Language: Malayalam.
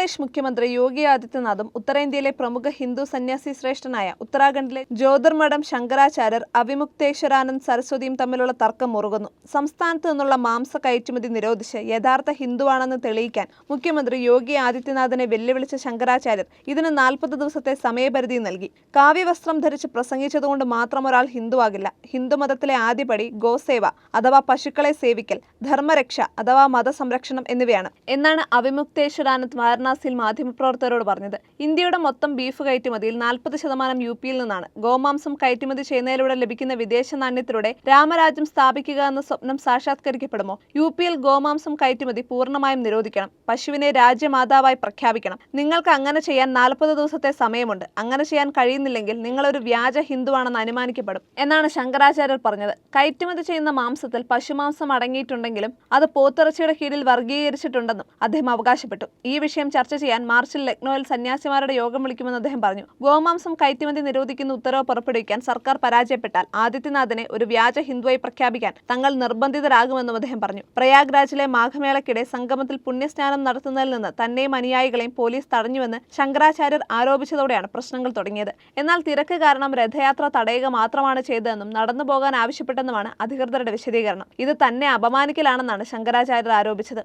ഉത്തർപ്രദേശ് മുഖ്യമന്ത്രി യോഗി ആദിത്യനാഥും ഉത്തരേന്ത്യയിലെ പ്രമുഖ ഹിന്ദു സന്യാസി ശ്രേഷ്ഠനായ ഉത്തരാഖണ്ഡിലെ ജ്യോതിർമഠം ശങ്കരാചാര്യർ അവിമുക്തേശ്വരാനന്ദ് സരസ്വതിയും തമ്മിലുള്ള തർക്കം മുറുകുന്നു. സംസ്ഥാനത്ത് നിന്നുള്ള മാംസ കയറ്റുമതി നിരോധിച്ച് യഥാർത്ഥ ഹിന്ദുവാണെന്ന് തെളിയിക്കാൻ മുഖ്യമന്ത്രി യോഗി ആദിത്യനാഥിനെ വെല്ലുവിളിച്ച ശങ്കരാചാര്യർ ഇതിന് 40 ദിവസത്തെ സമയപരിധി നൽകി. കാവ്യവസ്ത്രം ധരിച്ച് പ്രസംഗിച്ചതുകൊണ്ട് മാത്രം ഒരാൾ ഹിന്ദുവാകില്ല. ഹിന്ദുമതത്തിലെ ആദ്യപടി ഗോസേവ അഥവാ പശുക്കളെ സേവിക്കൽ, ധർമ്മരക്ഷ അഥവാ മതസംരക്ഷണം എന്നിവയാണ് എന്നാണ് അവിമുക്തേശ്വരാനന്ദ് വാരണാസിയിൽ മാധ്യമപ്രവർത്തകരോട് പറഞ്ഞത്. ഇന്ത്യയുടെ മൊത്തം ബീഫ് കയറ്റുമതിയിൽ 40% യുപിയിൽ നിന്നാണ്. ഗോമാംസം കയറ്റുമതി ചെയ്യുന്നതിലൂടെ ലഭിക്കുന്ന വിദേശ നാണ്യത്തിലൂടെ രാമരാജ്യം സ്ഥാപിക്കുക എന്ന സ്വപ്നം സാക്ഷാത്കരിക്കപ്പെടുമോ? യുപിയിൽ ഗോമാംസം കയറ്റുമതി പൂർണ്ണമായും നിരോധിക്കണം. പശുവിനെ രാജ്യമാതാവായി പ്രഖ്യാപിക്കണം. നിങ്ങൾക്ക് അങ്ങനെ ചെയ്യാൻ 40 ദിവസത്തെ സമയമുണ്ട്. അങ്ങനെ ചെയ്യാൻ കഴിയുന്നില്ലെങ്കിൽ നിങ്ങളൊരു വ്യാജ ഹിന്ദുവാണെന്ന് അനുമാനിക്കപ്പെടും എന്നാണ് ശങ്കരാചാര്യർ പറഞ്ഞത്. കയറ്റുമതി ചെയ്യുന്ന മാംസത്തിൽ പശുമാംസം അടങ്ങിയിട്ടുണ്ടെങ്കിലും അത് പോത്തിറച്ചിയുടെ കീഴിൽ വർഗീകരിച്ചിട്ടുണ്ടെന്നും അദ്ദേഹം അവകാശപ്പെട്ടു. ഈ വിഷയം ചർച്ച ചെയ്യാൻ മാർച്ചിൽ ലക്നൌവിൽ സന്യാസിമാരുടെ യോഗം വിളിക്കുമെന്ന് അദ്ദേഹം പറഞ്ഞു. ഗോമാംസം കയറ്റുമതി നിരോധിക്കുന്ന ഉത്തരവ് പുറപ്പെടുവിക്കാൻ സർക്കാർ പരാജയപ്പെട്ടാൽ ആദിത്യനാഥിനെ ഒരു വ്യാജ ഹിന്ദുവായി പ്രഖ്യാപിക്കാൻ തങ്ങൾ നിർബന്ധിതരാകുമെന്നും അദ്ദേഹം പറഞ്ഞു. പ്രയാഗ്രാജിലെ മാഘമേളയ്ക്കിടെ സംഗമത്തിൽ പുണ്യസ്നാനം നടത്തുന്നതിൽ നിന്ന് തന്നെയും അനുയായികളെയും പോലീസ് തടഞ്ഞുവെന്ന് ശങ്കരാചാര്യർ ആരോപിച്ചതോടെയാണ് പ്രശ്നങ്ങൾ തുടങ്ങിയത്. എന്നാൽ തിരക്ക് കാരണം രഥയാത്ര തടയുക മാത്രമാണ് ചെയ്തതെന്നും നടന്നു പോകാൻ ആവശ്യപ്പെട്ടെന്നുമാണ് അധികൃതരുടെ വിശദീകരണം. ഇത് തന്നെ അപമാനിക്കലാണെന്നാണ് ശങ്കരാചാര്യർ ആരോപിച്ചത്.